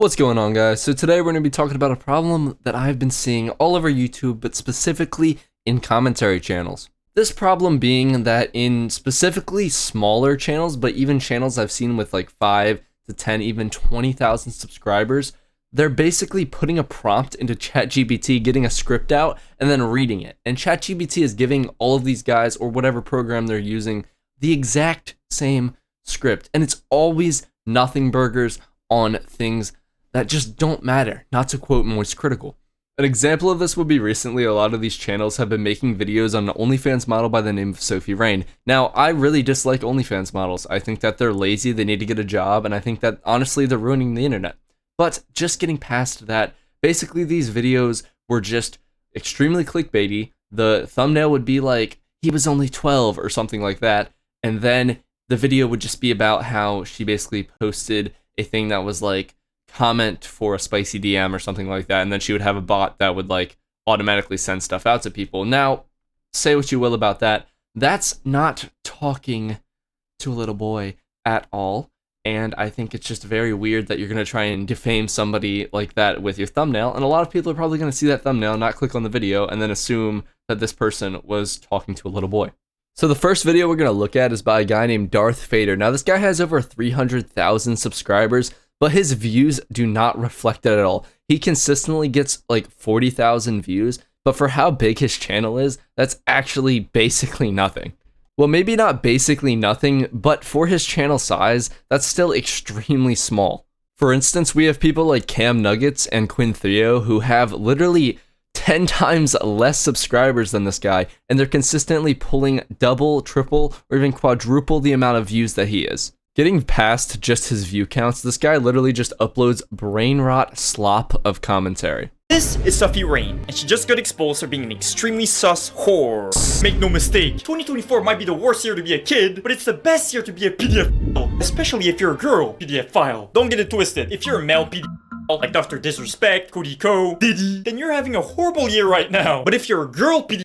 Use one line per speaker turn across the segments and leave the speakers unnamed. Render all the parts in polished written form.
What's going on, guys? So today we're going to be talking about a problem that I've been seeing all over YouTube, but specifically in commentary channels. This problem being that in specifically smaller channels, but even channels I've seen with like 5 to 10, even 20,000 subscribers, they're basically putting a prompt into ChatGPT, getting a script out, and then reading it. And ChatGPT is giving all of these guys, or whatever program they're using, the exact same script. And it's always nothing burgers on things that just don't matter, not to quote Moist Critical. An example of this would be recently a lot of these channels have been making videos on an OnlyFans model by the name of Sophie Rain. Now, I really dislike OnlyFans models. I think that they're lazy, they need to get a job, and I think that honestly they're ruining the internet. But just getting past that, basically these videos were just extremely clickbaity. The thumbnail would be like, he was only 12 or something like that, and then the video would just be about how she basically posted a thing that was like, comment for a spicy DM or something like that, and then she would have a bot that would like automatically send stuff out to people. Now, say what you will about that, that's not talking to a little boy at all, and I think it's just very weird that you're going to try and defame somebody like that with your thumbnail, and a lot of people are probably going to see that thumbnail, not click on the video, and then assume that this person was talking to a little boy. So the first video we're going to look at is by a guy named Darth Vader. Now, this guy has over 300,000 subscribers, but his views do not reflect it at all. He consistently gets like 40,000 views, but for how big his channel is, that's actually basically nothing. Well, maybe not basically nothing, but for his channel size, that's still extremely small. For instance, we have people like Cam Nuggets and Quinn Theo who have literally 10 times less subscribers than this guy, and they're consistently pulling double, triple, or even quadruple the amount of views that he is. Getting past just his view counts, this guy literally just uploads brain rot slop of commentary.
This is Sophie Rain, and she just got exposed for being an extremely sus whore. Make no mistake, 2024 might be the worst year to be a kid, but it's the best year to be a PDF file, especially if you're a girl PDF file. Don't get it twisted, if you're a male PDF file, like Dr. Disrespect, Cody Co, Diddy, then you're having a horrible year right now. But if you're a girl PDF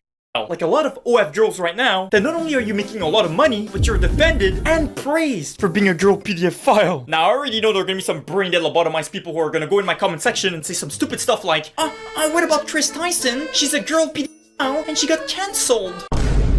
like a lot of OF girls right now, then not only are you making a lot of money, but you're defended and praised for being a girl PDF file. Now, I already know there are gonna be some brain-dead lobotomized people who are gonna go in my comment section and say some stupid stuff like, what about Chris Tyson? She's a girl PDF file and she got cancelled.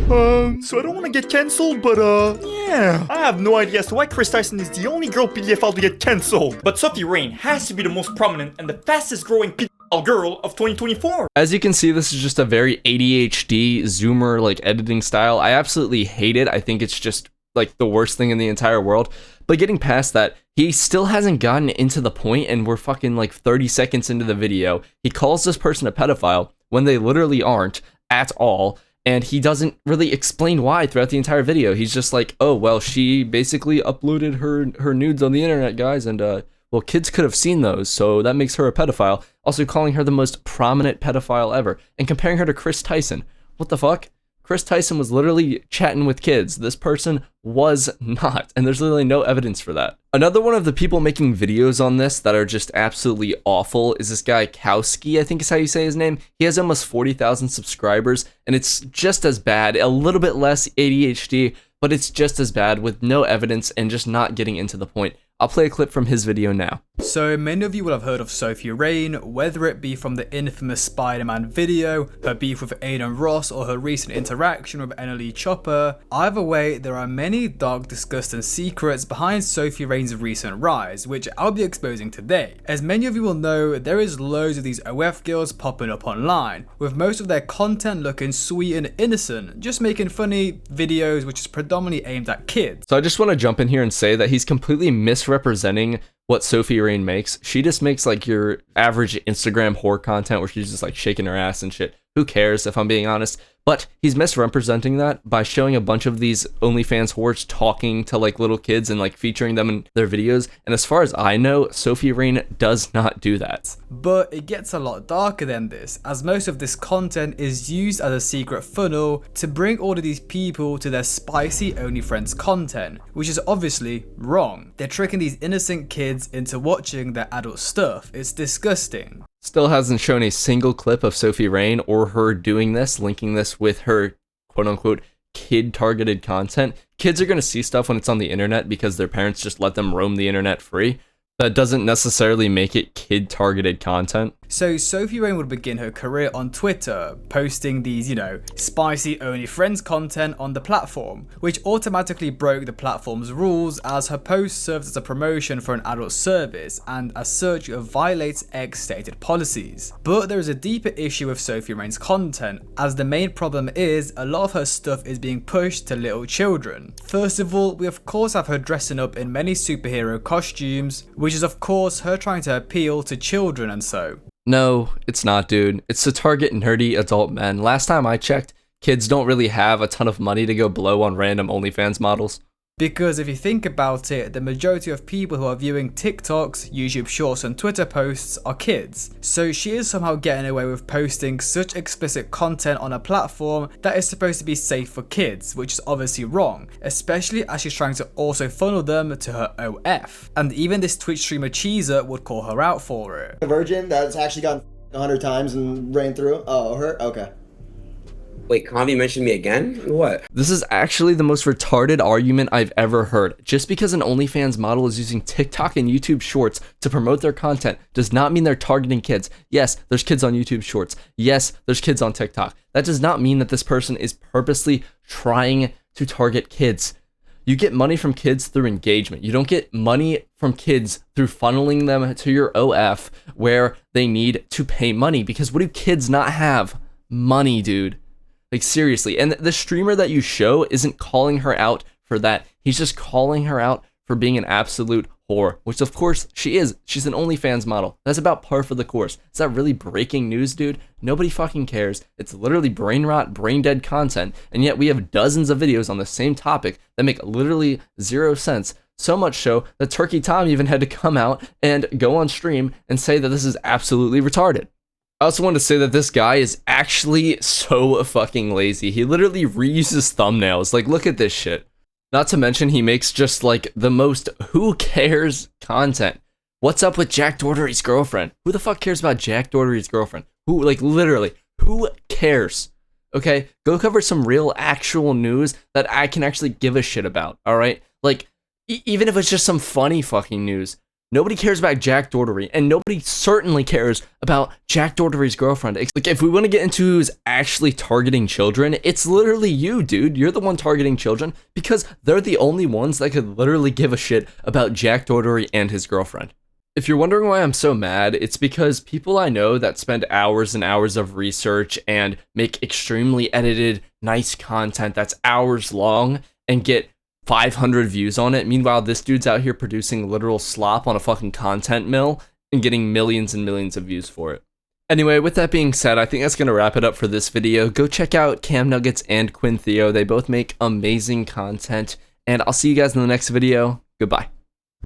So I don't want to get cancelled, but yeah. I have no idea as to why Chris Tyson is the only girl PDF file to get cancelled. But Sophie Rain has to be the most prominent and the fastest growing PDF girl of 2024.
As you can see, this is just a very ADHD zoomer like editing style. I absolutely hate it. I think it's just like the worst thing in the entire world. But getting past that, he still hasn't gotten into the point, and we're fucking like 30 seconds into the video. He calls this person a pedophile when they literally aren't at all. And he doesn't really explain why throughout the entire video. He's just like, oh, well, she basically uploaded her nudes on the internet, guys, and well, kids could have seen those, so that makes her a pedophile. Also calling her the most prominent pedophile ever, and comparing her to Chris Tyson. What the fuck? Chris Tyson was literally chatting with kids. This person was not, and there's literally no evidence for that. Another one of the people making videos on this that are just absolutely awful is this guy Kowski, I think is how you say his name. He has almost 40,000 subscribers, and it's just as bad, a little bit less ADHD, but it's just as bad with no evidence and just not getting into the point. I'll play a clip from his video now.
So many of you will have heard of Sophie Rain, whether it be from the infamous Spider-Man video, her beef with Aiden Ross, or her recent interaction with NLE Chopper. Either way, there are many dark, disgusting secrets behind Sophie Rain's recent rise, which I'll be exposing today. As many of you will know, there is loads of these OF girls popping up online, with most of their content looking sweet and innocent, just making funny videos which is predominantly aimed at kids.
So I just want to jump in here and say that he's completely misrepresenting what Sophie Rain makes. She just makes like your average Instagram whore content where she's just like shaking her ass and shit. Who cares, if I'm being honest? But he's misrepresenting that by showing a bunch of these OnlyFans whores talking to like little kids and like featuring them in their videos. And as far as I know, Sophie Rain does not do that.
But it gets a lot darker than this, as most of this content is used as a secret funnel to bring all of these people to their spicy OnlyFriends content, which is obviously wrong. They're tricking these innocent kids into watching their adult stuff. It's disgusting.
Still hasn't shown a single clip of Sophie Rain or her doing this, linking this with her quote-unquote kid-targeted content. Kids are going to see stuff when it's on the internet because their parents just let them roam the internet free. That doesn't necessarily make it kid-targeted content.
So Sophie Rain would begin her career on Twitter, posting these, spicy only friends content on the platform, which automatically broke the platform's rules as her post serves as a promotion for an adult service and as such violates X stated policies. But there is a deeper issue with Sophie Rain's content, as the main problem is a lot of her stuff is being pushed to little children. First of all, we of course have her dressing up in many superhero costumes, which is of course her trying to appeal to children and so.
No, it's not, dude. It's to target nerdy adult men. Last time I checked, kids don't really have a ton of money to go blow on random OnlyFans models.
Because if you think about it, the majority of people who are viewing TikToks, YouTube Shorts and Twitter posts are kids. So she is somehow getting away with posting such explicit content on a platform that is supposed to be safe for kids, which is obviously wrong, especially as she's trying to also funnel them to her OF. And even this Twitch streamer Cheezer would call her out for it.
A virgin that's actually gone 100 times and ran through? Oh, her? Okay.
Wait, Convi mentioned me again? What?
This is actually the most retarded argument I've ever heard. Just because an OnlyFans model is using TikTok and YouTube Shorts to promote their content does not mean they're targeting kids. Yes, there's kids on YouTube Shorts. Yes, there's kids on TikTok. That does not mean that this person is purposely trying to target kids. You get money from kids through engagement. You don't get money from kids through funneling them to your OF where they need to pay money. Because what do kids not have? Money, dude. Like, seriously. And the streamer that you show isn't calling her out for that. He's just calling her out for being an absolute whore, which of course she is. She's an OnlyFans model. That's about par for the course. Is that really breaking news, dude? Nobody fucking cares. It's literally brain rot, brain dead content, and yet we have dozens of videos on the same topic that make literally zero sense. So much so that Turkey Tom even had to come out and go on stream and say that this is absolutely retarded. I also want to say that this guy is actually so fucking lazy. He literally reuses thumbnails. Like, look at this shit. Not to mention, he makes just like the most who cares content. What's up with Jack Doherty's girlfriend? Who the fuck cares about Jack Doherty's girlfriend? Who, like, literally, who cares? Okay, go cover some real actual news that I can actually give a shit about, alright? Like, even if it's just some funny fucking news. Nobody cares about Jack Doherty, and nobody certainly cares about Jack Doherty's girlfriend. Like, if we want to get into who's actually targeting children, it's literally you, dude. You're the one targeting children because they're the only ones that could literally give a shit about Jack Doherty and his girlfriend. If you're wondering why I'm so mad, it's because people I know that spend hours and hours of research and make extremely edited, nice content that's hours long and get 500 views on it. Meanwhile, this dude's out here producing literal slop on a fucking content mill and getting millions and millions of views for it. Anyway, with that being said, I think that's going to wrap it up for this video. Go check out Cam Nuggets and Quinn Theo. They both make amazing content, and I'll see you guys in the next video. Goodbye.